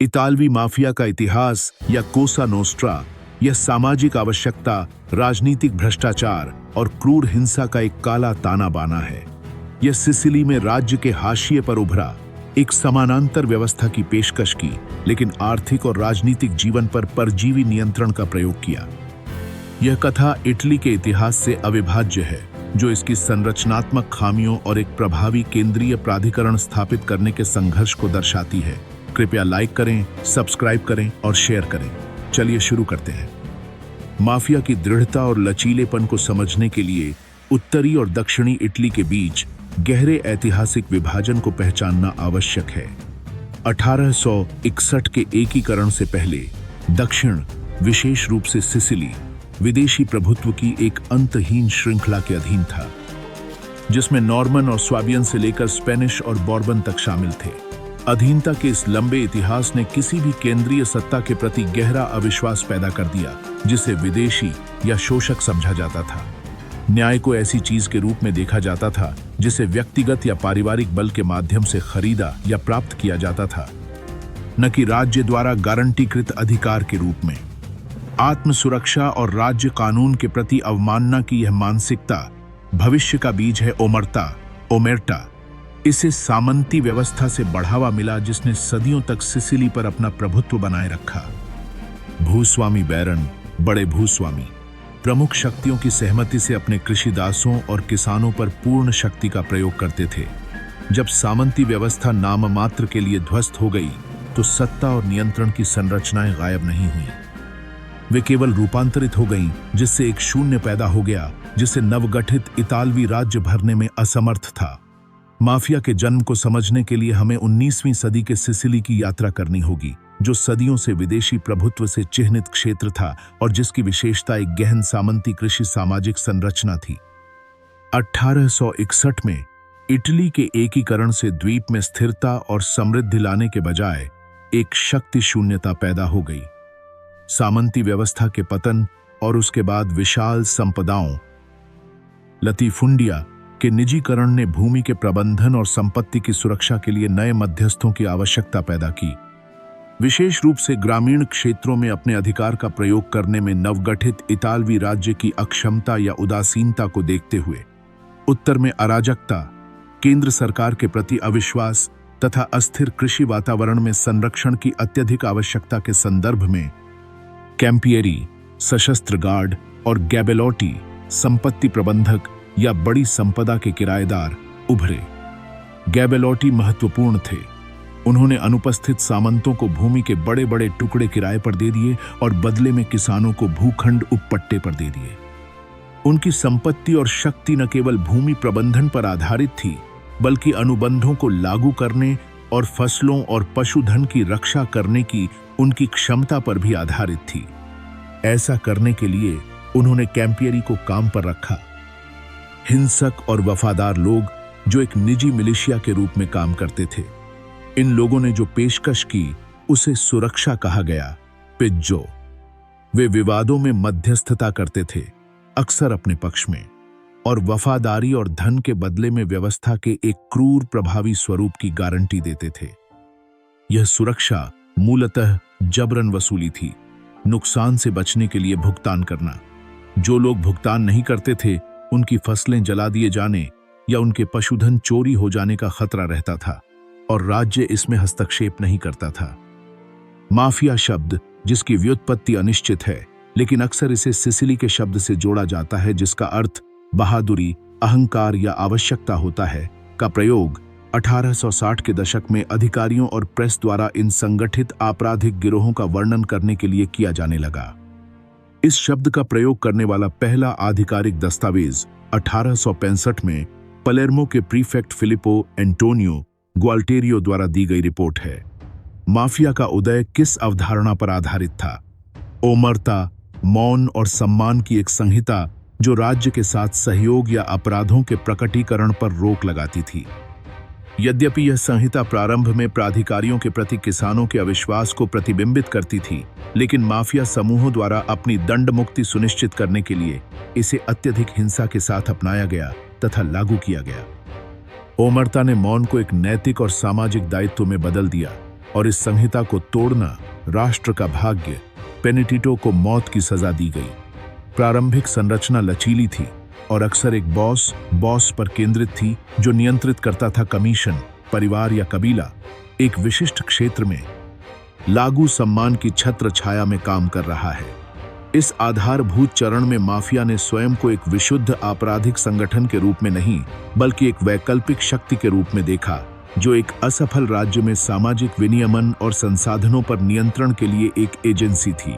इतालवी माफिया का इतिहास या कोसा नोस्ट्रा यह सामाजिक आवश्यकता, राजनीतिक भ्रष्टाचार और क्रूर हिंसा का एक काला ताना बाना है। यह सिसिली में राज्य के हाशिए पर उभरा, एक समानांतर व्यवस्था की पेशकश की, लेकिन आर्थिक और राजनीतिक जीवन पर परजीवी नियंत्रण का प्रयोग किया। यह कथा इटली के इतिहास से अविभाज्य है, जो इसकी संरचनात्मक खामियों और एक प्रभावी केंद्रीय प्राधिकरण स्थापित करने के संघर्ष को दर्शाती है। कृपया लाइक करें, सब्सक्राइब करें और शेयर करें। चलिए शुरू करते हैं। माफिया की दृढ़ता और लचीलेपन को समझने के लिए उत्तरी और दक्षिणी इटली के बीच गहरे ऐतिहासिक विभाजन को पहचानना आवश्यक है। 1861 के एकीकरण से पहले दक्षिण, विशेष रूप से सिसिली, विदेशी प्रभुत्व की एक अंतहीन श्रृंखला के अधीन था, जिसमें नॉर्मन और स्वाबियन से लेकर स्पेनिश और बॉर्बन तक शामिल थे। अधीनता के इस लंबे इतिहास ने किसी भी केंद्रीय सत्ता के प्रति गहरा अविश्वास पैदा कर दिया, जिसे विदेशी या शोषक समझा जाता था। न्याय को ऐसी चीज के रूप में देखा जाता था जिसे व्यक्तिगत या पारिवारिक बल के माध्यम से खरीदा या प्राप्त किया जाता था, न कि राज्य द्वारा गारंटीकृत अधिकार के रूप में। आत्म सुरक्षा और राज्य कानून के प्रति अवमानना की यह मानसिकता भविष्य का बीज है। ओमेर्टा। इसे सामंती व्यवस्था से बढ़ावा मिला, जिसने सदियों तक सिसिली पर अपना प्रभुत्व बनाए रखा। भूस्वामी बैरन, बड़े भूस्वामी, प्रमुख शक्तियों की सहमति से अपने कृषिदासों और किसानों पर पूर्ण शक्ति का प्रयोग करते थे। जब सामंती व्यवस्था नाम मात्र के लिए ध्वस्त हो गई, तो सत्ता और नियंत्रण की संरचनाएं गायब नहीं हुई, वे केवल रूपांतरित हो गईं, जिससे एक शून्य पैदा हो गया जिसे नवगठित इतालवी राज्य भरने में असमर्थ था। माफिया के जन्म को समझने के लिए हमें 19वीं सदी के सिसिली की यात्रा करनी होगी, जो सदियों से विदेशी प्रभुत्व से चिह्नित क्षेत्र था और जिसकी विशेषता एक गहन सामंती कृषि सामाजिक संरचना थी। 1861 में इटली के एकीकरण से द्वीप में स्थिरता और समृद्धि लाने के बजाय एक शक्ति शून्यता पैदा हो गई। सामंती व्यवस्था के पतन और उसके बाद विशाल संपदाओं, लतीफुंडिया के निजीकरण ने भूमि के प्रबंधन और संपत्ति की सुरक्षा के लिए नए मध्यस्थों की आवश्यकता पैदा की। विशेष रूप से ग्रामीण क्षेत्रों में अपने अधिकार का प्रयोग करने में नवगठित इतालवी राज्य की अक्षमता या उदासीनता को देखते हुए, उत्तर में अराजकता, केंद्र सरकार के प्रति अविश्वास तथा अस्थिर कृषि वातावरण में संरक्षण की अत्यधिक आवश्यकता के संदर्भ में कैम्पियरी, सशस्त्र गार्ड और गैबेलोटी, संपत्ति प्रबंधक या बड़ी संपदा के किराएदार उभरे। गैबेलोटी महत्वपूर्ण थे। उन्होंने अनुपस्थित सामंतों को भूमि के बड़े बड़े टुकड़े किराए पर दे दिए और बदले में किसानों को भूखंड उपपट्टे पर दे दिए। उनकी संपत्ति और शक्ति न केवल भूमि प्रबंधन पर आधारित थी, बल्कि अनुबंधों को लागू करने और फसलों और पशुधन की रक्षा करने की उनकी क्षमता पर भी आधारित थी। ऐसा करने के लिए उन्होंने कैम्पियरी को काम पर रखा। हिंसक और वफादार लोग जो एक निजी मिलिशिया के रूप में काम करते थे। इन लोगों ने जो पेशकश की उसे सुरक्षा कहा गया, पिज्जो। वे विवादों में मध्यस्थता करते थे, अक्सर अपने पक्ष में, और वफादारी और धन के बदले में व्यवस्था के एक क्रूर प्रभावी स्वरूप की गारंटी देते थे। यह सुरक्षा मूलतः जबरन वसूली थी, नुकसान से बचने के लिए भुगतान करना। जो लोग भुगतान नहीं करते थे, उनकी फसलें जला दिए जाने या उनके पशुधन चोरी हो जाने का खतरा रहता था, और राज्य इसमें हस्तक्षेप नहीं करता था। माफिया शब्द, जिसकी व्युत्पत्ति अनिश्चित है, लेकिन अक्सर इसे सिसिली के शब्द से जोड़ा जाता है, जिसका अर्थ बहादुरी, अहंकार या आवश्यकता होता है, का प्रयोग 1860 के दशक में अधिकारियों और प्रेस द्वारा इन संगठित आपराधिक गिरोहों का वर्णन करने के लिए किया जाने लगा। इस शब्द का प्रयोग करने वाला पहला आधिकारिक दस्तावेज 1865 में पलेर्मो के प्रीफेक्ट फिलिपो एंटोनियो ग्वाल्टेरियो द्वारा दी गई रिपोर्ट है। माफिया का उदय किस अवधारणा पर आधारित था? ओमरता, मौन और सम्मान की एक संहिता जो राज्य के साथ सहयोग या अपराधों के प्रकटीकरण पर रोक लगाती थी। यद्यपि यह संहिता प्रारंभ में प्राधिकारियों के प्रति किसानों के अविश्वास को प्रतिबिंबित करती थी, लेकिन माफिया समूहों द्वारा अपनी दंड मुक्ति सुनिश्चित करने के लिए इसे अत्यधिक हिंसा के साथ अपनाया गया तथा लागू किया गया। ओमरता ने मौन को एक नैतिक और सामाजिक दायित्व में बदल दिया। और इस संहिता को तोड़ना राष्ट्र का भाग्य। पेनिटिटो को मौत की सजा दी गई। प्रारंभिक संरचना लचीली थी और अक्सर एक बॉस पर केंद्रित थी जो नियंत्रित करता था कमीशन, परिवार या कबीला एक विशिष्ट क्षेत्र में लागू सम्मान की छत्र छाया में काम कर रहा है। इस आधारभूत चरण में माफिया ने स्वयं को एक विशुद्ध आपराधिक संगठन के रूप में नहीं बल्कि एक वैकल्पिक शक्ति के रूप में देखा जो एक असफल राज्य में सामाजिक विनियमन और संसाधनों पर नियंत्रण के लिए एक एजेंसी थी।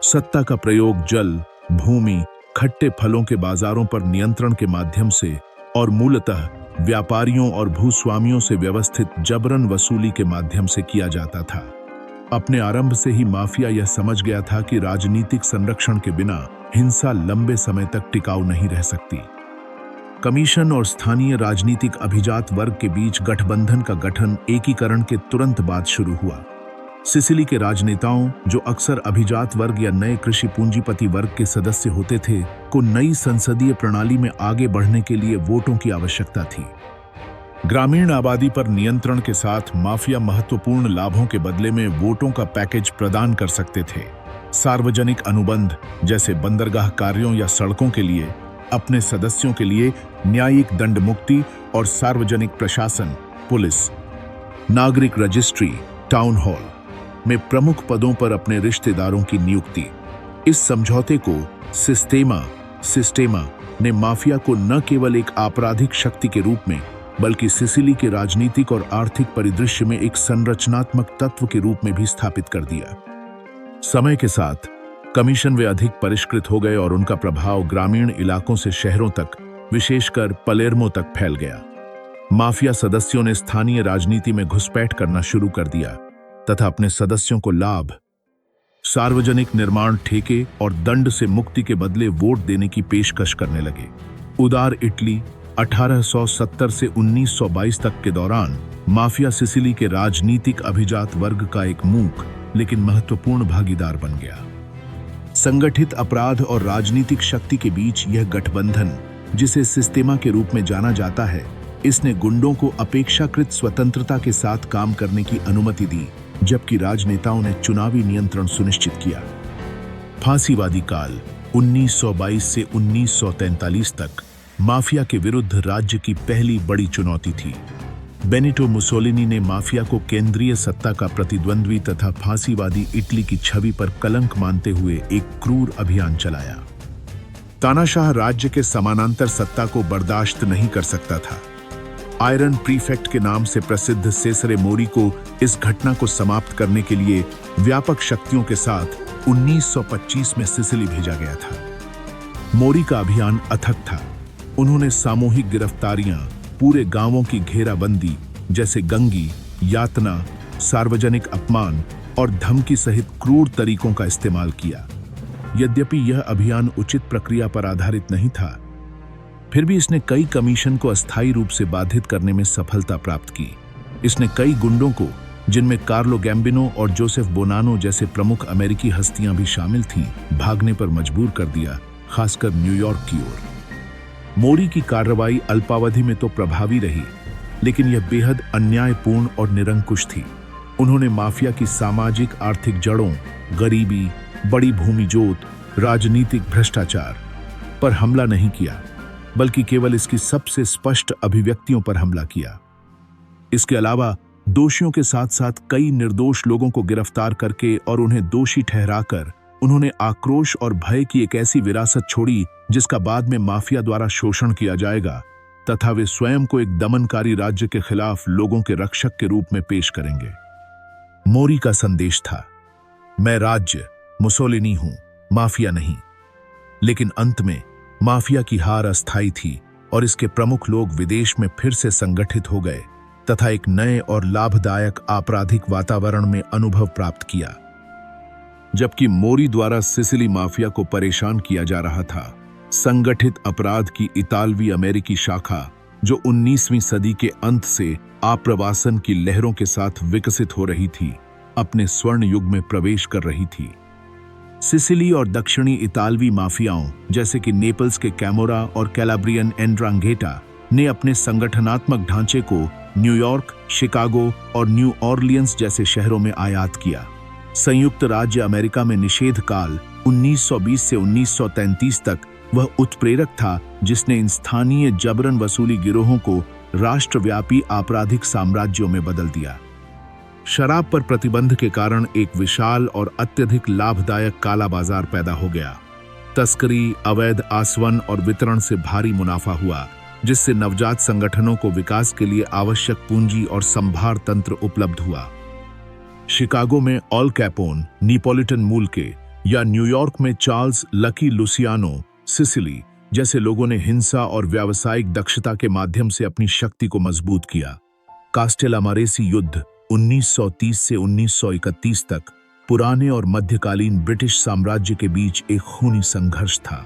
सत्ता का प्रयोग जल, भूमि, खट्टे फलों के बाजारों पर नियंत्रण के माध्यम से और मूलतः व्यापारियों और भूस्वामियों से व्यवस्थित जबरन वसूली के माध्यम से किया जाता था। अपने आरंभ से ही माफिया यह समझ गया था कि राजनीतिक संरक्षण के बिना हिंसा लंबे समय तक टिकाऊ नहीं रह सकती। कमीशन और स्थानीय राजनीतिक अभिजात वर्ग के बीच गठबंधन का गठन एकीकरण के तुरंत बाद शुरू हुआ। सिसिली के राजनेताओं, जो अक्सर अभिजात वर्ग या नए कृषि पूंजीपति वर्ग के सदस्य होते थे, को नई संसदीय प्रणाली में आगे बढ़ने के लिए वोटों की आवश्यकता थी। ग्रामीण आबादी पर नियंत्रण के साथ माफिया महत्वपूर्ण लाभों के बदले में वोटों का पैकेज प्रदान कर सकते थे। सार्वजनिक अनुबंध जैसे बंदरगाह कार्यों या सड़कों के लिए अपने सदस्यों के लिए न्यायिक दंड मुक्ति और सार्वजनिक प्रशासन, पुलिस, नागरिक रजिस्ट्री, टाउन हॉल में प्रमुख पदों पर अपने रिश्तेदारों की नियुक्ति। इस समझौते को सिस्टेमा ने माफिया को न केवल एक आपराधिक शक्ति के रूप में बल्कि सिसिली के राजनीतिक और आर्थिक परिदृश्य में एक संरचनात्मक तत्व के रूप में भी स्थापित कर दिया। समय के साथ कमीशन वे अधिक परिष्कृत हो गए और उनका प्रभाव ग्रामीण इलाकों से शहरों तक, विशेषकर पलेर्मो तक फैल गया। माफिया सदस्यों ने स्थानीय राजनीति में घुसपैठ करना शुरू कर दिया तथा अपने सदस्यों को लाभ, सार्वजनिक निर्माण ठेके और दंड से मुक्ति के बदले वोट देने की पेशकश करने लगे। उदार इटली 1870 से 1922 तक के दौरान माफिया सिसिली के राजनीतिक अभिजात वर्ग का एक मूक लेकिन महत्वपूर्ण भागीदार बन गया। संगठित अपराध और राजनीतिक शक्ति के बीच यह गठबंधन, जिसे सिस्टेमा के रूप में जाना जाता है, इसने गुंडों को अपेक्षाकृत स्वतंत्रता के साथ काम करने की अनुमति दी, जबकि राजनेताओं ने चुनावी नियंत्रण सुनिश्चित किया। फांसीवादी काल 1922 से 1943 तक माफिया के विरुद्ध राज्य की पहली बड़ी चुनौती थी। बेनिटो मुसोलिनी ने माफिया को केंद्रीय सत्ता का प्रतिद्वंद्वी तथा फांसीवादी इटली की छवि पर कलंक मानते हुए एक क्रूर अभियान चलाया। तानाशाह राज्य के समानांतर सत्ता को बर्दाश्त नहीं कर सकता था। आयरन प्रीफेक्ट के नाम से प्रसिद्ध सेसरे मोरी को इस घटना को समाप्त करने के लिए व्यापक शक्तियों के साथ 1925 में सिसिली भेजा गया था। मोरी का अभियान अथक था। उन्होंने सामूहिक गिरफ्तारियां, पूरे गांवों की घेराबंदी जैसे गंगी, यातना, सार्वजनिक अपमान और धमकी सहित क्रूर तरीकों का इस्तेमाल किया। यद्यपि यह अभियान उचित प्रक्रिया पर आधारित नहीं था, फिर भी इसने कई कमीशन को अस्थायी रूप से बाधित करने में सफलता प्राप्त की। इसने कई गुंडों को, जिनमें कार्लो गैम्बिनो और जोसेफ बोनानो जैसे प्रमुख अमेरिकी हस्तियां भी शामिल थीं, भागने पर मजबूर कर दिया, खासकर न्यूयॉर्क की ओर। मोरी की कार्रवाई अल्पावधि में तो प्रभावी रही, लेकिन यह बेहद अन्यायपूर्ण और निरंकुश थी। उन्होंने माफिया की सामाजिक आर्थिक जड़ों, गरीबी, बड़ी भूमि जोत, राजनीतिक भ्रष्टाचार पर हमला नहीं किया, बल्कि केवल इसकी सबसे स्पष्ट अभिव्यक्तियों पर हमला किया। इसके अलावा दोषियों के साथ साथ कई निर्दोष लोगों को गिरफ्तार करके और उन्हें दोषी ठहराकर उन्होंने आक्रोश और भय की एक ऐसी विरासत छोड़ी जिसका बाद में माफिया द्वारा शोषण किया जाएगा तथा वे स्वयं को एक दमनकारी राज्य के खिलाफ लोगों के रक्षक के रूप में पेश करेंगे। मोरी का संदेश था, मैं राज्य, मुसोलिनी हूं, माफिया नहीं। लेकिन अंत में माफिया की हार अस्थायी थी और इसके प्रमुख लोग विदेश में फिर से संगठित हो गए तथा एक नए और लाभदायक आपराधिक वातावरण में अनुभव प्राप्त किया। जबकि मोरी द्वारा सिसिली माफिया को परेशान किया जा रहा था, संगठित अपराध की इतालवी अमेरिकी शाखा, जो 19वीं सदी के अंत से आप्रवासन की लहरों के साथ विकसित हो रही थी, अपने स्वर्ण युग में प्रवेश कर रही थी। सिसिली और दक्षिणी इतालवी माफियाओं जैसे कि नेपल्स के कैमोरा और कैलाब्रियन एंड्रांगेटा ने अपने संगठनात्मक ढांचे को न्यूयॉर्क, शिकागो और न्यू ऑरलियंस जैसे शहरों में आयात किया। संयुक्त राज्य अमेरिका में निषेध काल 1920 से 1933 तक वह उत्प्रेरक था जिसने इन स्थानीय जबरन वसूली गिरोहों को राष्ट्रव्यापी आपराधिक साम्राज्यों में बदल दिया। शराब पर प्रतिबंध के कारण एक विशाल और अत्यधिक लाभदायक काला बाजार पैदा हो गया। तस्करी, अवैध आसवन और वितरण से भारी मुनाफा हुआ, जिससे नवजात संगठनों को विकास के लिए आवश्यक पूंजी और संभार तंत्र उपलब्ध हुआ। शिकागो में ऑल कैपोन, नेपोलिटन मूल के, या न्यूयॉर्क में चार्ल्स लकी लुसियानो, सिसिली जैसे लोगों ने हिंसा और व्यावसायिक दक्षता के माध्यम से अपनी शक्ति को मजबूत किया। कास्टेलामारेसी युद्ध 1930 से 1931 तक पुराने और मध्यकालीन ब्रिटिश साम्राज्य के बीच एक खूनी संघर्ष था।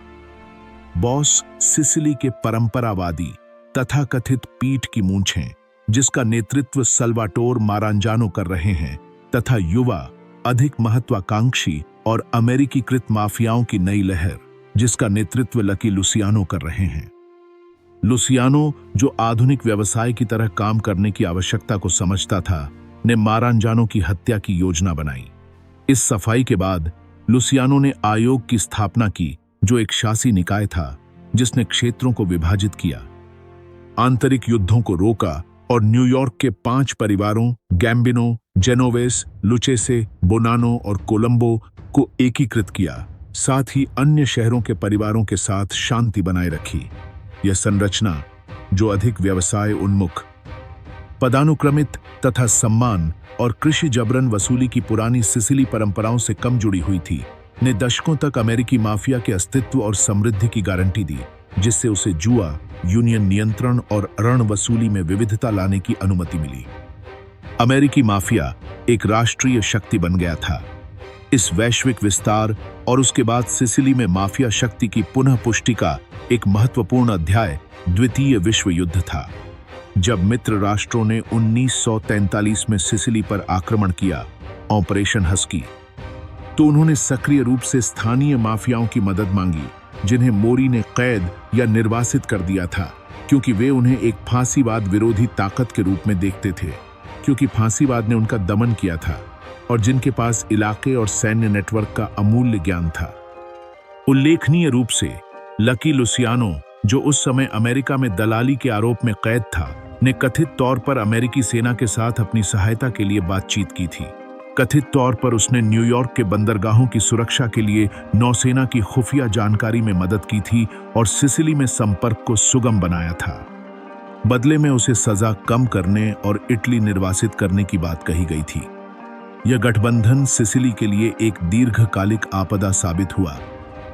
बॉस सिसिली के परंपरावादी तथाकथित पीठ की मूंछें, जिसका नेतृत्व सल्वाटोर मारांजानो कर रहे हैं, तथा युवा, अधिक महत्वाकांक्षी और अमेरिकीकृत माफियाओं की नई लहर, जिसका नेतृत्व लकी लुसियानो कर रहे हैं। लुसियानो, जो आधुनिक व्यवसाय की तरह काम करने की आवश्यकता को समझता था, ने मारांजानो की हत्या की योजना बनाई। इस सफाई के बाद लुसियानो ने आयोग की स्थापना की, जो एक शासी निकाय था जिसने क्षेत्रों को विभाजित किया, आंतरिक युद्धों को रोका और न्यूयॉर्क के 5 परिवारों गैम्बिनो, जेनोवेस, लुचेसे, बोनानो और कोलंबो को एकीकृत किया। साथ ही अन्य शहरों के परिवारों के साथ शांति बनाए रखी। यह संरचना, जो अधिक व्यवसाय उन्मुख, पदानुक्रमित तथा सम्मान और कृषि जबरन वसूली की पुरानी सिसिली परंपराओं से कम जुड़ी हुई थी, ने दशकों तक अमेरिकी माफिया के अस्तित्व और समृद्धि की गारंटी दी, जिससे उसे जुआ, यूनियन नियंत्रण और ऋण वसूली में विविधता लाने की अनुमति मिली। अमेरिकी माफिया एक राष्ट्रीय शक्ति बन गया था। इस वैश्विक विस्तार और उसके बाद सिसिली में माफिया शक्ति की पुनः पुष्टि का एक महत्वपूर्ण अध्याय द्वितीय विश्व युद्ध था। जब मित्र राष्ट्रों ने 1943 में सिसिली पर आक्रमण किया, ऑपरेशन हस्की, तो उन्होंने सक्रिय रूप से स्थानीय माफियाओं की मदद मांगी, जिन्हें मोरी ने कैद या निर्वासित कर दिया था, क्योंकि वे उन्हें एक फांसीवाद विरोधी ताकत के रूप में देखते थे, क्योंकि फांसीवाद ने उनका दमन किया था और जिनके पास इलाके और सैन्य नेटवर्क का अमूल्य ज्ञान था। उल्लेखनीय रूप से लकी लुसियानो, जो उस समय अमेरिका में दलाली के आरोप में कैद था, ने कथित तौर पर अमेरिकी सेना के साथ अपनी सहायता के लिए बातचीत की थी। कथित तौर पर उसने न्यूयॉर्क के बंदरगाहों की सुरक्षा के लिए नौसेना की खुफिया जानकारी में मदद की थी और सिसिली में संपर्क को सुगम बनाया था। बदले में उसे सजा कम करने और इटली निर्वासित करने की बात कही गई थी। यह गठबंधन सिसिली के लिए एक दीर्घकालिक आपदा साबित हुआ,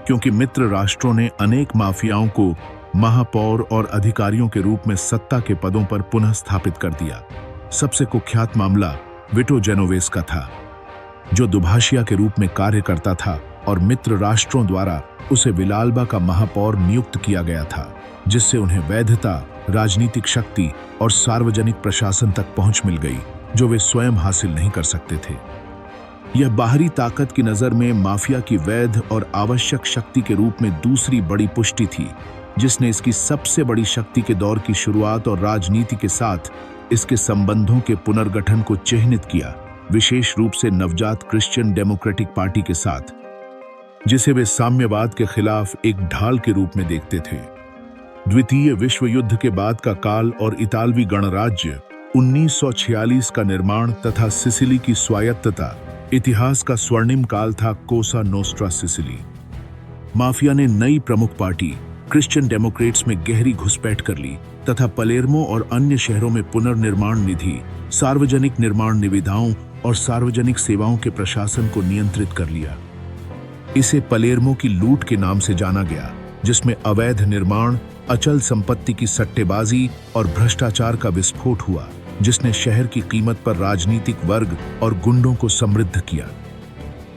क्योंकि मित्र राष्ट्रों ने अनेक माफियाओं को महापौर और अधिकारियों के रूप में सत्ता के पदों पर पुनः स्थापित कर दिया। सबसे कुख्यात मामला विटो जेनोवेस का था, जो दुभाषिया के रूप में कार्य करता था और मित्र राष्ट्रों द्वारा उसे विलाल्बा का महापौर नियुक्त किया गया था, जिससे उन्हें वैधता, राजनीतिक शक्ति और सार्वजनिक प्रशासन तक पहुंच मिल गई, जो वे स्वयं हासिल नहीं कर सकते थे। यह बाहरी ताकत की नजर में माफिया की वैध और आवश्यक शक्ति के रूप में दूसरी बड़ी पुष्टि थी, जिसने इसकी सबसे बड़ी शक्ति के दौर की शुरुआत और राजनीति के साथ इसके संबंधों के पुनर्गठन को चिह्नित किया, विशेष रूप से नवजात क्रिश्चियन डेमोक्रेटिक पार्टी के साथ, जिसे वे साम्यवाद के खिलाफ एक ढाल के रूप में देखते थे। द्वितीय विश्व युद्ध के बाद का काल और इतालवी गणराज्य 1946 का निर्माण तथा सिसिली की स्वायत्तता इतिहास का स्वर्णिम काल था। कोसा नोस्ट्रा सिसिली माफिया ने नई प्रमुख पार्टी क्रिश्चियन डेमोक्रेट्स में गहरी घुसपैठ कर ली तथा पलेर्मो और अन्य शहरों में पुनर्निर्माण निधि, सार्वजनिक निर्माण निविदाओं और सार्वजनिक सेवाओं के प्रशासन को नियंत्रित कर लिया। इसे पलेर्मो की लूट के नाम से जाना गया, जिसमें अवैध निर्माण, अचल संपत्ति की सट्टेबाजी और भ्रष्टाचार का विस्फोट हुआ, जिसने शहर की कीमत पर राजनीतिक वर्ग और गुंडों को समृद्ध किया।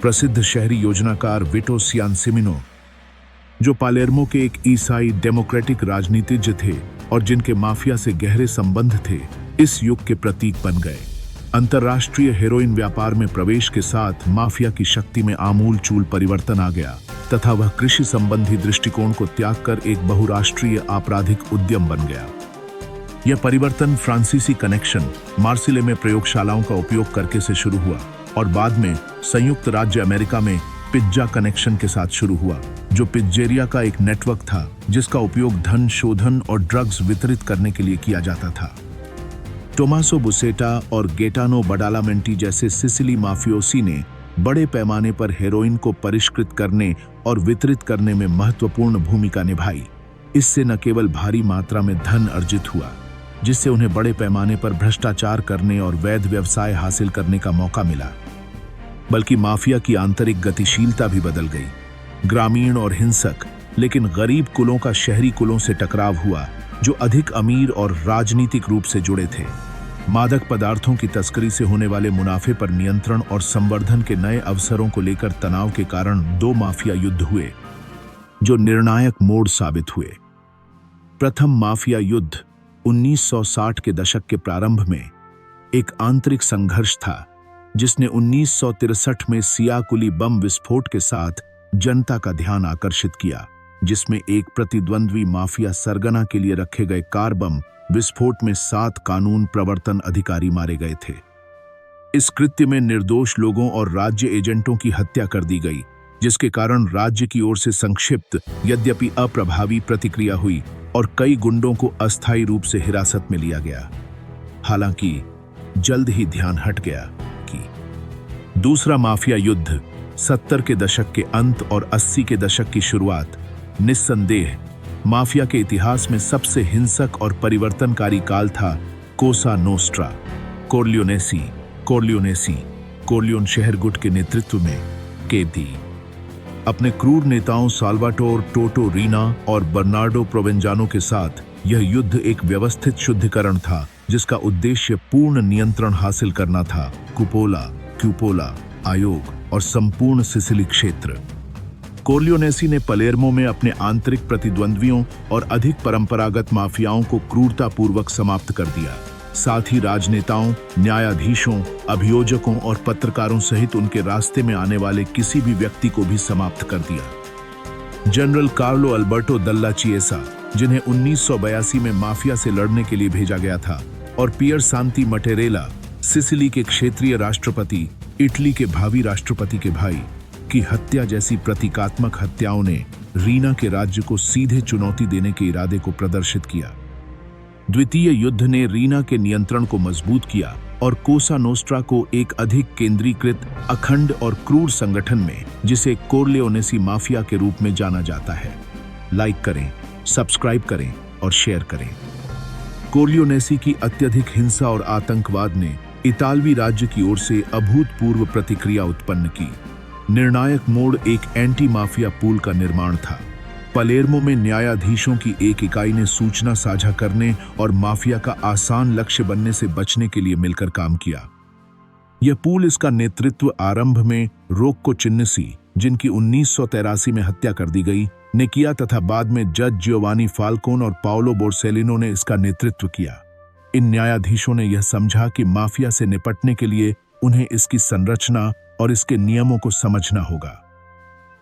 प्रसिद्ध शहरी योजनाकार विटो सियानसिमिनो, जो पालेर्मो के एक ईसाई डेमोक्रेटिक राजनीतिज्ञ थे और जिनके माफिया से गहरे संबंध थे, इस युग के प्रतीक बन गए। अंतर्राष्ट्रीय हेरोइन व्यापार में प्रवेश के साथ माफिया की शक्ति में आमूल-चूल परिवर्तन आ गया तथा वह कृषि संबंधी दृष्टिकोण को त्याग कर एक बहुराष्ट्रीय आपराधिक उद्यम बन गया। यह परिवर्तन फ्रांसीसी कनेक्शन मार्सिले में प्रयोगशालाओं का उपयोग करके से शुरू हुआ और बाद में संयुक्त राज्य अमेरिका में पिज्जा कनेक्शन के साथ शुरू हुआ, जो पिज्जेरिया का एक नेटवर्क था जिसका उपयोग धन शोधन और ड्रग्स वितरित करने के लिए किया जाता था। टोमासो बुसेटा और गेटानो बडालामेंटी जैसे सिसिली माफियोसी ने बड़े पैमाने पर हेरोइन को परिष्कृत करने और वितरित करने में महत्वपूर्ण भूमिका निभाई। इससे न केवल भारी मात्रा में धन अर्जित हुआ, जिससे उन्हें बड़े पैमाने पर भ्रष्टाचार करने और वैध व्यवसाय हासिल करने का मौका मिला, बल्कि माफिया की आंतरिक गतिशीलता भी बदल गई। ग्रामीण और हिंसक लेकिन गरीब कुलों का शहरी कुलों से टकराव हुआ, जो अधिक अमीर और राजनीतिक रूप से जुड़े थे। मादक पदार्थों की तस्करी से होने वाले मुनाफे पर नियंत्रण और संवर्धन के नए अवसरों को लेकर तनाव के कारण 2 माफिया युद्ध हुए, जो निर्णायक मोड़ साबित हुए। प्रथम माफिया युद्ध 1960 के दशक के प्रारंभ में एक आंतरिक संघर्ष था, जिसने 1963 में सियाकुली बम विस्फोट के साथ जनता का ध्यान आकर्षित किया, जिसमें एक प्रतिद्वंद्वी माफिया सरगना के लिए रखे गए कार बम विस्फोट में 7 कानून प्रवर्तन अधिकारी मारे गए थे। इस कृत्य में निर्दोष लोगों और राज्य एजेंटों की हत्या कर दी गई, जिसके कारण राज्य की ओर से संक्षिप्त यद्यपि अप्रभावी प्रतिक्रिया हुई और कई गुंडों को अस्थायी रूप से हिरासत में लिया गया। हालांकि जल्द ही ध्यान हट गया कि दूसरा माफिया युद्ध 70 के दशक के अंत और 80 के दशक की शुरुआत निस्संदेह माफिया के इतिहास में सबसे हिंसक और परिवर्तनकारी काल था। कोसा नोस्ट्रा कोर्लियोनेसी शहर गुट के नेतृत्व में कैदी अपने क्रूर नेताओं साल्वाटोर टोटो रीना और बर्नार्डो प्रोवेंजानो के साथ यह युद्ध एक व्यवस्थित शुद्धिकरण था, जिसका उद्देश्य पूर्ण नियंत्रण हासिल करना था। क्यूपोला आयोग और संपूर्ण सिसिली क्षेत्र। कोर्लियोनेसी ने पलेर्मो में अपने आंतरिक प्रतिद्वंद्वियों और अधिक परंपरागत माफियाओं को क्रूरतापूर्वक समाप्त कर दिया। साथ ही राजनेताओं, न्यायाधीशों, अभियोजकों और पत्रकारों सहित उनके रास्ते में आने वाले किसी भी व्यक्ति को भी समाप्त कर दिया। जनरल कार्लो अल्बर्टो दल्ला चिएसा, जिन्हें 1982 में माफिया से लड़ने के लिए भेजा गया था, और पियर सांती मटेरेला, सिसिली के क्षेत्रीय राष्ट्रपति, इटली के भावी राष्ट्रपति के भाई, की हत्या जैसी प्रतीकात्मक हत्याओं ने रीना के राज्य को सीधे चुनौती देने के इरादे को प्रदर्शित किया। द्वितीय युद्ध ने रीना के नियंत्रण को मजबूत किया और कोसा नोस्ट्रा को एक अधिक केंद्रीकृत, अखंड और क्रूर संगठन में, जिसे कोर्लियोनेसी माफिया के रूप में जाना जाता है। लाइक करें, सब्सक्राइब करें और शेयर करें। कोर्लियोनेसी की अत्यधिक हिंसा और आतंकवाद ने इतालवी राज्य की ओर से अभूतपूर्व प्रतिक्रिया उत्पन्न की। निर्णायक मोड़ एक एंटी माफिया पूल का निर्माण था। पलेर्मो में न्यायाधीशों की एक इकाई ने सूचना साझा करने और माफिया का आसान लक्ष्य बनने से बचने के लिए मिलकर काम किया। यह पूल इसका नेतृत्व आरंभ में रोक्को चिन्नसी, जिनकी 1983 में हत्या कर दी गई, ने किया तथा बाद में जज जियोवानी फाल्कोन और पाओलो बोर्सेलिनो ने इसका नेतृत्व किया। इन न्यायाधीशों ने यह समझा कि माफिया से निपटने के लिए उन्हें इसकी संरचना और इसके नियमों को समझना होगा।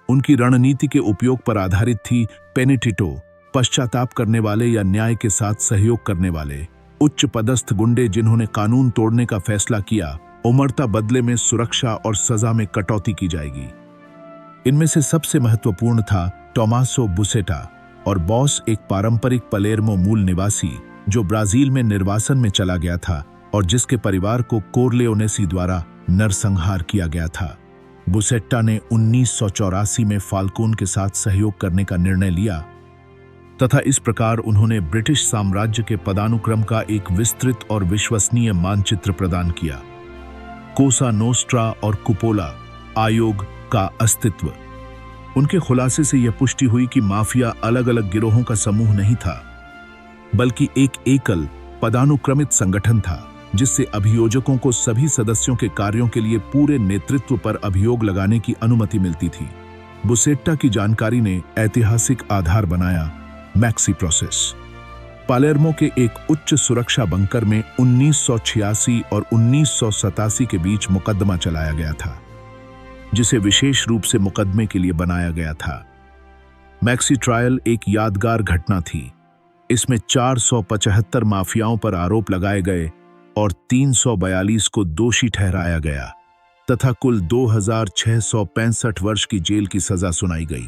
उनकी रणनीति के उपयोग पर आधारित थी पेनिटिटो, पश्चाताप करने वाले या न्याय के साथ सहयोग करने वाले उच्च पदस्थ गुंडे जिन्होंने कानून तोड़ने का फैसला किया, उमरता बदले में सुरक्षा और सजा में कटौती की जाएगी। इनमें से सबसे महत्वपूर्ण था टोमासो बुसेटा और बॉस, एक पारंपरिक पलेर्मो मूल निवासी जो ब्राजील में निर्वासन में चला गया था और जिसके परिवार को कोर्लियोनेसी द्वारा नरसंहार किया गया था। बुसेट्टा ने 1984 में फाल्कोन के साथ सहयोग करने का निर्णय लिया तथा इस प्रकार उन्होंने ब्रिटिश साम्राज्य के पदानुक्रम का एक विस्तृत और विश्वसनीय मानचित्र प्रदान किया। कोसा नोस्ट्रा और कुपोला आयोग का अस्तित्व। उनके खुलासे से यह पुष्टि हुई कि माफिया अलग अलग गिरोहों का समूह नहीं था, बल्कि एक एकल पदानुक्रमित संगठन था, जिससे अभियोजकों को सभी सदस्यों के कार्यों के लिए पूरे नेतृत्व पर अभियोग लगाने की अनुमति मिलती थी। बुसेट्टा की जानकारी ने ऐतिहासिक आधार बनाया मैक्सी प्रोसेस। पालेर्मो के एक उच्च सुरक्षा बंकर में 1986 और 1987 के बीच मुकदमा चलाया गया था, जिसे विशेष रूप से मुकदमे के लिए बनाया गया था। मैक्सी ट्रायल एक यादगार घटना थी। इसमें 475 माफियाओं पर आरोप लगाए गए और 342 को दोषी ठहराया गया तथा कुल 2665 वर्ष की जेल की सजा सुनाई गई,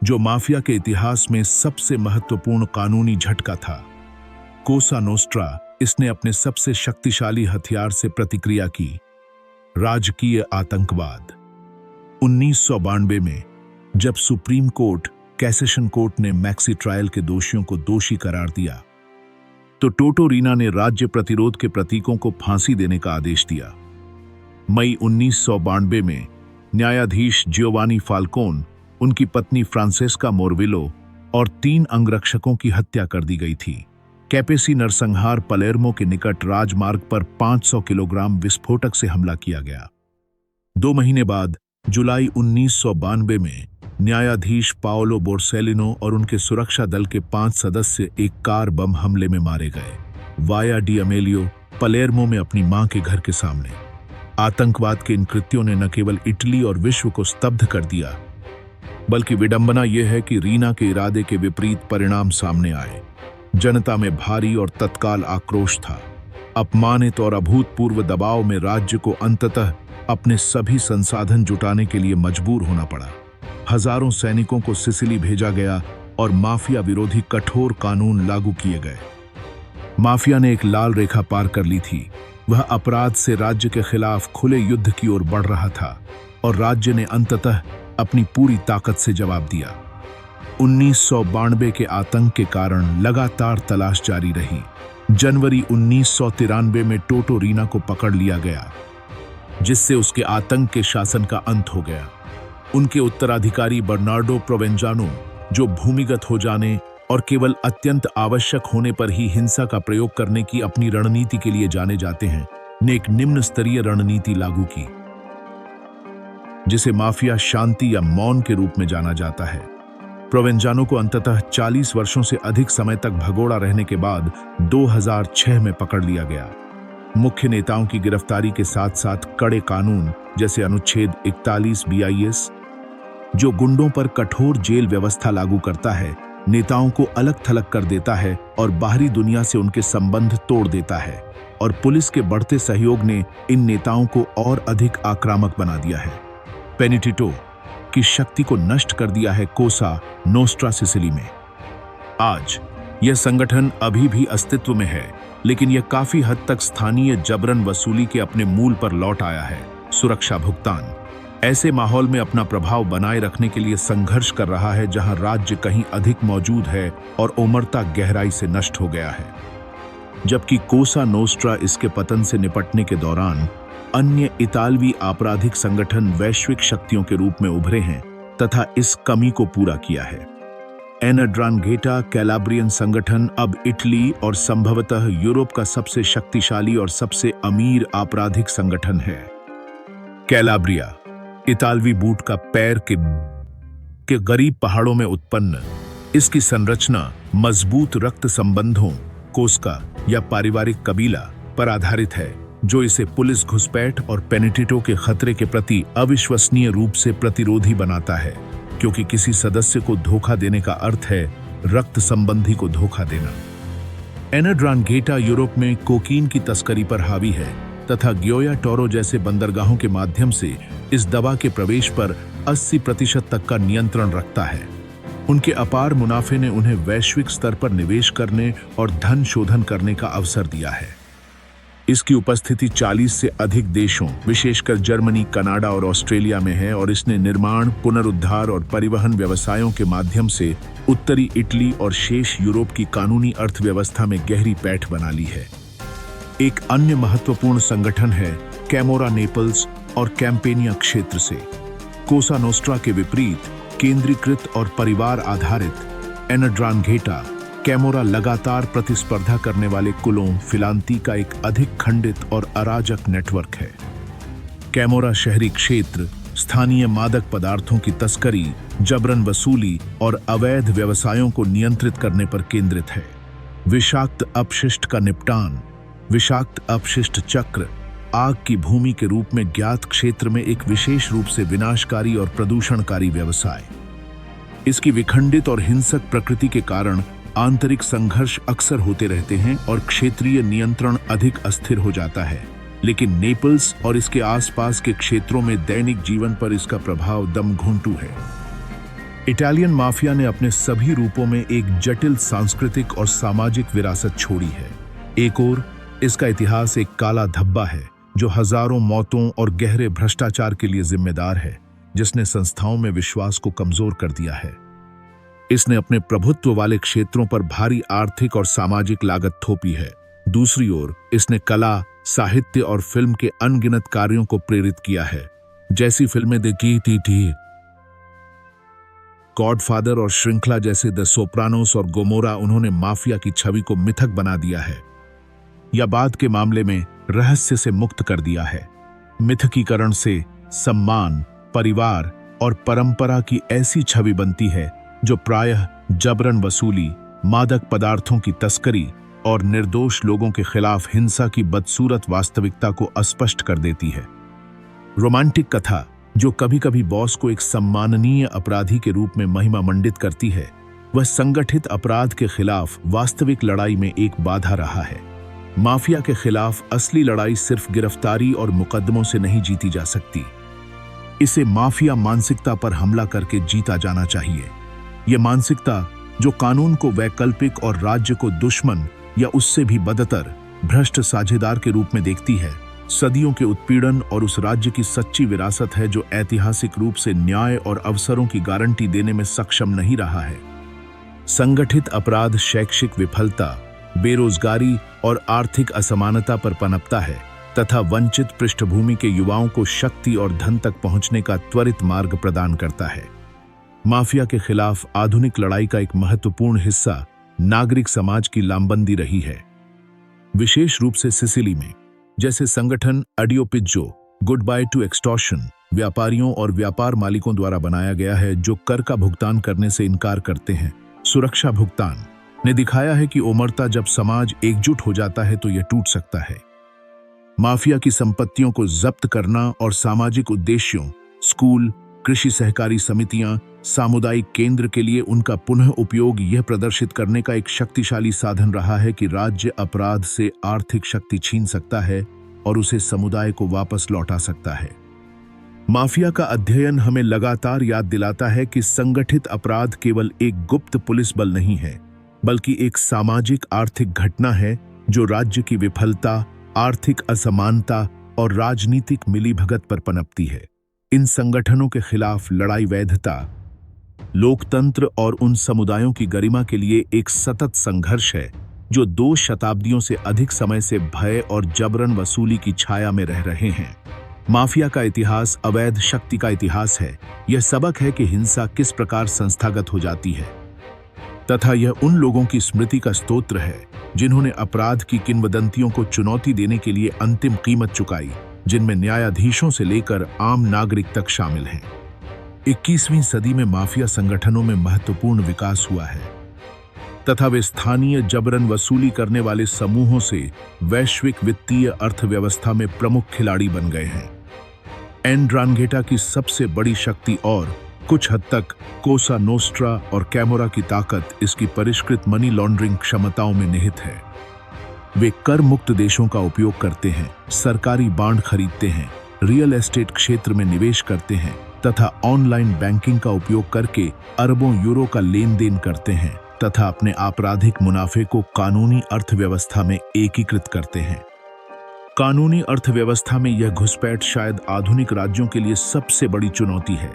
जो माफिया के इतिहास में सबसे महत्वपूर्ण कानूनी झटका था। कोसा नोस्ट्रा, इसने अपने सबसे शक्तिशाली हथियार से प्रतिक्रिया की, राजकीय आतंकवाद। 1992 में जब सुप्रीम कोर्ट, कैसेशन कोर्ट ने मैक्सी ट्रायल के दोषियों को दोषी करार दिया, तो टोटो रीना ने राज्य प्रतिरोध के प्रतीकों को फांसी देने का आदेश दिया। मई 1992 में न्यायाधीश जियोवानी फाल्कोन, उनकी पत्नी फ्रांसेस्का मोरविलो और 3 अंगरक्षकों की हत्या कर दी गई थी। कैपेसी नरसंहार पलेर्मो के निकट राजमार्ग पर 500 किलोग्राम विस्फोटक से हमला किया गया। 2 महीने बाद जुलाई 1992 में न्यायाधीश पाओलो बोर्सेलिनो और उनके सुरक्षा दल के 5 सदस्य एक कार बम हमले में मारे गए, वाया डी अमेलियो, पलेर्मो में अपनी मां के घर के सामने। आतंकवाद के इन कृत्यों ने न केवल इटली और विश्व को स्तब्ध कर दिया, बल्कि विडंबना यह है कि रीना के इरादे के विपरीत परिणाम सामने आए। जनता में भारी और तत्काल आक्रोश था। अपमानित और अभूतपूर्व दबाव में राज्य को अंततः अपने सभी संसाधन जुटाने के लिए मजबूर होना पड़ा। हजारों सैनिकों को सिसिली भेजा गया और माफिया विरोधी कठोर कानून लागू किए गए। माफिया ने एक लाल रेखा पार कर ली थी। वह अपराध से राज्य के खिलाफ खुले युद्ध की ओर बढ़ रहा था और राज्य ने अंततः अपनी पूरी ताकत से जवाब दिया। 1992 के आतंक के कारण लगातार तलाश जारी रही। जनवरी 1993 में टोटो रीना को पकड़ लिया गया, जिससे उसके आतंक के शासन का अंत हो गया। उनके उत्तराधिकारी बर्नार्डो प्रोवेंजानो, जो भूमिगत हो जाने और केवल अत्यंत आवश्यक होने पर ही हिंसा का प्रयोग करने की अपनी रणनीति के लिए जाने जाते हैं, ने एक निम्न स्तरीय रणनीति लागू की, जिसे माफिया शांति या मौन के रूप में जाना जाता है। प्रोवेंजानो को अंततः 40 वर्षों से अधिक समय तक भगोड़ा रहने के बाद 2006 में पकड़ लिया गया। मुख्य नेताओं की गिरफ्तारी के साथ साथ कड़े कानून जैसे अनुच्छेद 41 BIS, जो गुंडों पर कठोर जेल व्यवस्था लागू करता है, नेताओं को अलग थलग कर देता है और बाहरी दुनिया से उनके संबंध तोड़ देता है, और पुलिस के बढ़ते सहयोग ने इन नेताओं को और अधिक आक्रामक बना दिया है। पेनिटिटो की शक्ति को नष्ट कर दिया है कोसा नोस्ट्रा सिसिली में। आज यह संगठन अभी भी अस्तित्व में है, लेकिन यह काफी हद तक स्थानीय जबरन वसूली के अपने मूल पर लौट आया है। सुरक्षा भुगतान ऐसे माहौल में अपना प्रभाव बनाए रखने के लिए संघर्ष कर रहा है जहां राज्य कहीं अधिक मौजूद है और ओमरता गहराई से नष्ट हो गया है। जबकि कोसा नोस्ट्रा इसके पतन से निपटने के दौरान अन्य इतालवी आपराधिक संगठन वैश्विक शक्तियों के रूप में उभरे हैं तथा इस कमी को पूरा किया है। 'एंड्रांघेटा कैलाब्रियन संगठन अब इटली और संभवतः यूरोप का सबसे शक्तिशाली और सबसे अमीर आपराधिक संगठन है। कैलाब्रिया इतालवी बूट का पैर के गरीब पहाड़ों में उत्पन्न, इसकी संरचना मजबूत रक्त संबंधों, कोस्का या पारिवारिक कबीला पर आधारित है, जो इसे पुलिस घुसपैठ और पेनिटिटो के खतरे के प्रति अविश्वसनीय रूप से प्रतिरोधी बनाता है, क्योंकि किसी सदस्य को धोखा देने का अर्थ है रक्त संबंधी को धोखा देना। एंड्रांघेटा यूरोप में कोकीन की तस्करी पर हावी है तथा ग्योया टोरो जैसे बंदरगाहों के माध्यम से इस दवा के प्रवेश पर 80% तक का नियंत्रण रखता है। उनके अपार मुनाफे ने उन्हें वैश्विक स्तर पर निवेश करने और धन शोधन करने का अवसर दिया है। इसकी उपस्थिति 40 से अधिक देशों, विशेषकर जर्मनी, कनाडा और ऑस्ट्रेलिया में है, और इसने निर्माण, पुनरुद्धार और परिवहन व्यवसायों के माध्यम से उत्तरी इटली और शेष यूरोप की कानूनी अर्थव्यवस्था में गहरी पैठ बना ली है। एक अन्य महत्वपूर्ण संगठन है कैमोरा नेपल्स और कैंपेनिया क्षेत्र से। कोसा नोस्ट्रा के विपरीत केंद्रीकृत और परिवार आधारित एंड्रांघेटा कैमोरा लगातार प्रतिस्पर्धा करने वाले कुलों फिलांती का एक अधिक खंडित और अराजक नेटवर्क है। कैमोरा शहरी क्षेत्र स्थानीय मादक पदार्थों की तस्करी, जबरन वसूली और अवैध व्यवसायों को नियंत्रित करने पर केंद्रित है। विषाक्त अपशिष्ट का निपटान, विषाक्त अपशिष्ट चक्र, आग की भूमि के रूप में ज्ञात क्षेत्र में एक विशेष रूप से विनाशकारी और प्रदूषणकारी व्यवसाय। इसकी विखंडित और हिंसक प्रकृति के कारण आंतरिक संघर्ष अक्सर होते रहते हैं और क्षेत्रीय नियंत्रण अधिक अस्थिर हो जाता है, लेकिन नेपल्स और इसके आसपास के क्षेत्रों में दैनिक जीवन पर इसका प्रभाव दमघोंटू है। इटालियन माफिया ने अपने सभी रूपों में एक जटिल सांस्कृतिक और सामाजिक विरासत छोड़ी है। एक ओर इसका इतिहास एक काला धब्बा है जो हजारों मौतों और गहरे भ्रष्टाचार के लिए जिम्मेदार है, जिसने संस्थाओं में विश्वास को कमजोर कर दिया है। इसने अपने प्रभुत्व वाले क्षेत्रों पर भारी आर्थिक और सामाजिक लागत थोपी है। दूसरी ओर इसने कला, साहित्य और फिल्म के अनगिनत कार्यों को प्रेरित किया है, जैसी फिल्में द टी, गॉडफादर और श्रृंखला जैसे द सोप्रानोस और गोमोरा। उन्होंने माफिया की छवि को मिथक बना दिया है या बाद के मामले में रहस्य से मुक्त कर दिया है। मिथकीकरण से सम्मान, परिवार और परंपरा की ऐसी छवि बनती है जो प्रायः जबरन वसूली, मादक पदार्थों की तस्करी और निर्दोष लोगों के खिलाफ हिंसा की बदसूरत वास्तविकता को अस्पष्ट कर देती है। रोमांटिक कथा जो कभी कभी बॉस को एक सम्माननीय अपराधी के रूप में महिमा मंडित करती है, वह संगठित अपराध के खिलाफ वास्तविक लड़ाई में एक बाधा रहा है। माफिया के खिलाफ असली लड़ाई सिर्फ गिरफ्तारी और मुकदमों से नहीं जीती जा सकती। इसे माफिया मानसिकता पर हमला करके जीता जाना चाहिए। यह मानसिकता जो कानून को वैकल्पिक और राज्य को दुश्मन या उससे भी बदतर भ्रष्ट साझेदार के रूप में देखती है, सदियों के उत्पीड़न और उस राज्य की सच्ची विरासत है जो ऐतिहासिक रूप से न्याय और अवसरों की गारंटी देने में सक्षम नहीं रहा है। संगठित अपराध शैक्षिक विफलता, बेरोजगारी और आर्थिक असमानता पर पनपता है तथा वंचित पृष्ठभूमि के युवाओं को शक्ति और धन तक पहुंचने का त्वरित मार्ग प्रदान करता है। माफिया के खिलाफ आधुनिक लड़ाई का एक महत्वपूर्ण हिस्सा नागरिक समाज की लामबंदी रही है। विशेष रूप से सिसिली में जैसे संगठन अडियो पिज्जो, गुड बाय टू एक्सटॉर्शन, व्यापारियों और व्यापार मालिकों द्वारा बनाया गया है जो कर का भुगतान करने से इनकार करते हैं। सुरक्षा भुगतान ने दिखाया है कि ओमरता जब समाज एकजुट हो जाता है तो यह टूट सकता है। माफिया की संपत्तियों को जब्त करना और सामाजिक उद्देश्यों, स्कूल, कृषि सहकारी समितियां, सामुदायिक केंद्र के लिए उनका पुनः उपयोग यह प्रदर्शित करने का एक शक्तिशाली साधन रहा है कि राज्य अपराध से आर्थिक शक्ति छीन सकता है और उसे समुदाय को वापस लौटा सकता है। माफिया का अध्ययन हमें लगातार याद दिलाता है कि संगठित अपराध केवल एक गुप्त पुलिस बल नहीं है, बल्कि एक सामाजिक आर्थिक घटना है जो राज्य की विफलता, आर्थिक असमानता और राजनीतिक मिलीभगत पर पनपती है। इन संगठनों के खिलाफ लड़ाई वैधता, लोकतंत्र और उन समुदायों की गरिमा के लिए एक सतत संघर्ष है जो 2 शताब्दियों से अधिक समय से भय और जबरन वसूली की छाया में रह रहे हैं। माफिया का इतिहास अवैध शक्ति का इतिहास है। यह सबक है कि हिंसा किस प्रकार संस्थागत हो जाती है तथा यह उन लोगों की स्मृति का स्तोत्र है जिन्होंने अपराध की किंवदंतियों को चुनौती देने के लिए अंतिम कीमत चुकाई, जिनमें न्यायाधीशों से लेकर आम नागरिक तक शामिल हैं। 21वीं सदी में माफिया संगठनों में महत्वपूर्ण विकास हुआ है तथा वे स्थानीय जबरन वसूली करने वाले समूहों से वैश्विक वित्तीय अर्थव्यवस्था में प्रमुख खिलाड़ी बन गए हैं। एंड्रानघेटा की सबसे बड़ी शक्ति और कुछ हद तक कोसा नोस्ट्रा और कैमोरा की ताकत इसकी परिष्कृत मनी लॉन्ड्रिंग क्षमताओं में निहित है। वे कर मुक्त देशों का उपयोग करते हैं, सरकारी बांड खरीदते हैं, रियल एस्टेट क्षेत्र में निवेश करते हैं तथा ऑनलाइन बैंकिंग का उपयोग करके अरबों यूरो का लेन देन करते हैं तथा अपने आपराधिक मुनाफे को कानूनी अर्थव्यवस्था में एकीकृत करते हैं। कानूनी अर्थव्यवस्था में यह घुसपैठ शायद आधुनिक राज्यों के लिए सबसे बड़ी चुनौती है।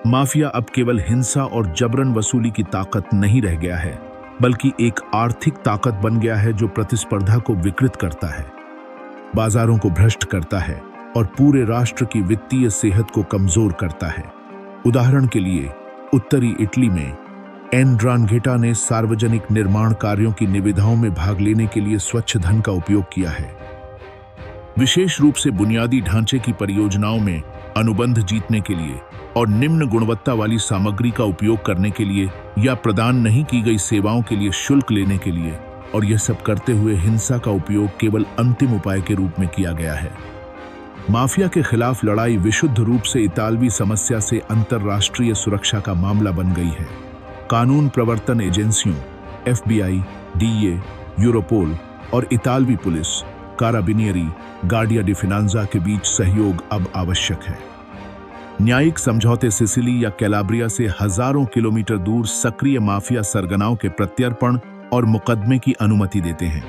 माफिया अब केवल हिंसा और जबरन वसूली की ताकत नहीं रह गया है, बल्कि एक आर्थिक ताकत बन गया है जो प्रतिस्पर्धा को विकृत करता है, बाजारों को भ्रष्ट करता है और पूरे राष्ट्र की वित्तीय सेहत को कमजोर करता है। उदाहरण के लिए उत्तरी इटली में एंड्रानघेटा ने सार्वजनिक निर्माण कार्यों की निविदाओं में भाग लेने के लिए स्वच्छ धन का उपयोग किया है। विशेष रूप से बुनियादी ढांचे की परियोजनाओं में अनुबंध जीतने के लिए और निम्न गुणवत्ता वाली सामग्री का उपयोग करने के लिए या प्रदान नहीं की गई सेवाओं के लिए शुल्क लेने के लिए, और यह सब करते हुए हिंसा का उपयोग केवल अंतिम उपाय के रूप में किया गया है। माफिया के खिलाफ लड़ाई विशुद्ध रूप से इतालवी समस्या से अंतर्राष्ट्रीय सुरक्षा का मामला बन गई है। कानून प्रवर्तन एजेंसियों, FBI, DEA, यूरोपोल और इतालवी पुलिस, काराबिनियरी, गार्डिया डी फिनांजा के बीच सहयोग अब आवश्यक है। न्यायिक समझौते सिसिली या कैलाब्रिया से हजारों किलोमीटर दूर सक्रिय माफिया सरगनाओं के प्रत्यर्पण और मुकदमे की अनुमति देते हैं।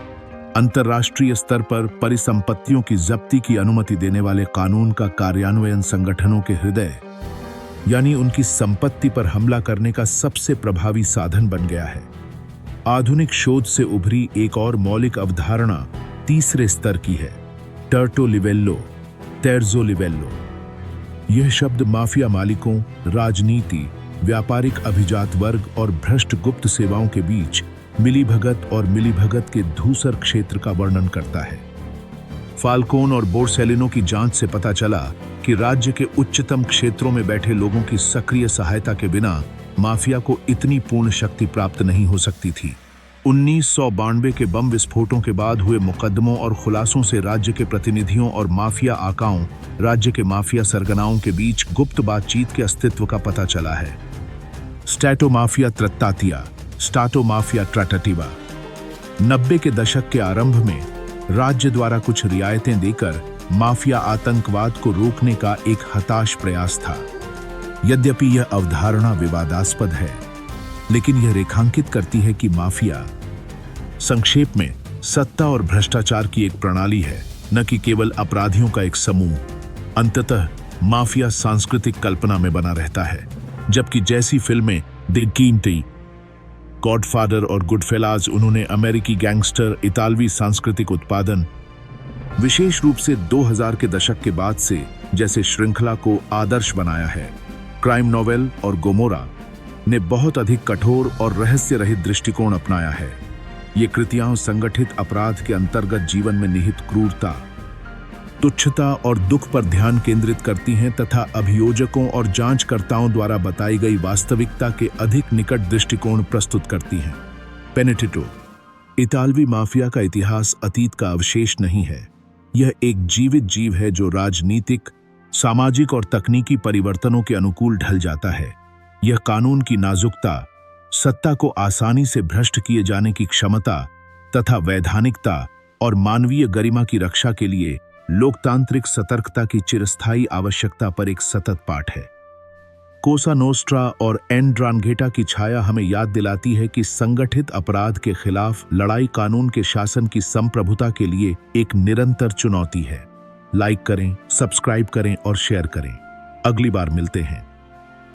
अंतर्राष्ट्रीय स्तर पर परिसंपत्तियों की जब्ती की अनुमति देने वाले कानून का कार्यान्वयन संगठनों के हृदय यानी उनकी संपत्ति पर हमला करने का सबसे प्रभावी साधन बन गया है। आधुनिक शोध से उभरी एक और मौलिक अवधारणा तीसरे स्तर की है, टर्टो लिवेल्लो, तेर्जो लिवेल्लो। यह शब्द माफिया मालिकों, राजनीति, व्यापारिक अभिजात वर्ग और भ्रष्ट गुप्त सेवाओं के बीच मिलीभगत और मिलीभगत के धूसर क्षेत्र का वर्णन करता है। फाल्कोन और बोरसेलिनो की जांच से पता चला कि राज्य के उच्चतम क्षेत्रों में बैठे लोगों की सक्रिय सहायता के बिना माफिया को इतनी पूर्ण शक्ति प्राप्त नहीं हो सकती थी। 1992 के बम विस्फोटों के बाद हुए मुकदमों और खुलासों से राज्य के प्रतिनिधियों और माफिया आकाओं, राज्य के माफिया सरगनाओं के बीच गुप्त बातचीत के अस्तित्व का पता चला है। स्टैटो माफिया त्रत्तातिया, स्टाटो माफिया ट्राटाटिवा। 90 के दशक के आरंभ में राज्य द्वारा कुछ रियायतें देकर माफिया आतंकवाद को रोकने का एक हताश प्रयास था। यद्यपि यह अवधारणा विवादास्पद है, लेकिन यह रेखांकित करती है कि माफिया संक्षेप में सत्ता और भ्रष्टाचार की एक प्रणाली है, न कि केवल अपराधियों का एक समूह। अंततः माफिया सांस्कृतिक कल्पना में बना रहता है, जबकि जैसी फिल्में द कींटी, गॉडफादर और गुडफेलाज उन्होंने अमेरिकी गैंगस्टर इतालवी सांस्कृतिक उत्पादन, विशेष रूप से 2000 के दशक के बाद से जैसे श्रृंखला को आदर्श बनाया है। क्राइम नॉवेल और गोमोरा ने बहुत अधिक कठोर और रहस्य रहित दृष्टिकोण अपनाया है। ये कृतियां संगठित अपराध के अंतर्गत जीवन में निहित क्रूरता, तुच्छता और दुख पर ध्यान केंद्रित करती हैं तथा अभियोजकों और जांचकर्ताओं द्वारा बताई गई वास्तविकता के अधिक निकट दृष्टिकोण प्रस्तुत करती हैं। पेनेटिटो, इतालवी माफिया का इतिहास अतीत का अवशेष नहीं है। यह एक जीवित जीव है जो राजनीतिक, सामाजिक और तकनीकी परिवर्तनों के अनुकूल ढल जाता है। यह कानून की नाजुकता, सत्ता को आसानी से भ्रष्ट किए जाने की क्षमता तथा वैधानिकता और मानवीय गरिमा की रक्षा के लिए लोकतांत्रिक सतर्कता की चिरस्थायी आवश्यकता पर एक सतत पाठ है। कोसा नोस्ट्रा और एंड्रांघेटा की छाया हमें याद दिलाती है कि संगठित अपराध के खिलाफ लड़ाई कानून के शासन की संप्रभुता के लिए एक निरंतर चुनौती है। लाइक करें, सब्सक्राइब करें और शेयर करें। अगली बार मिलते हैं।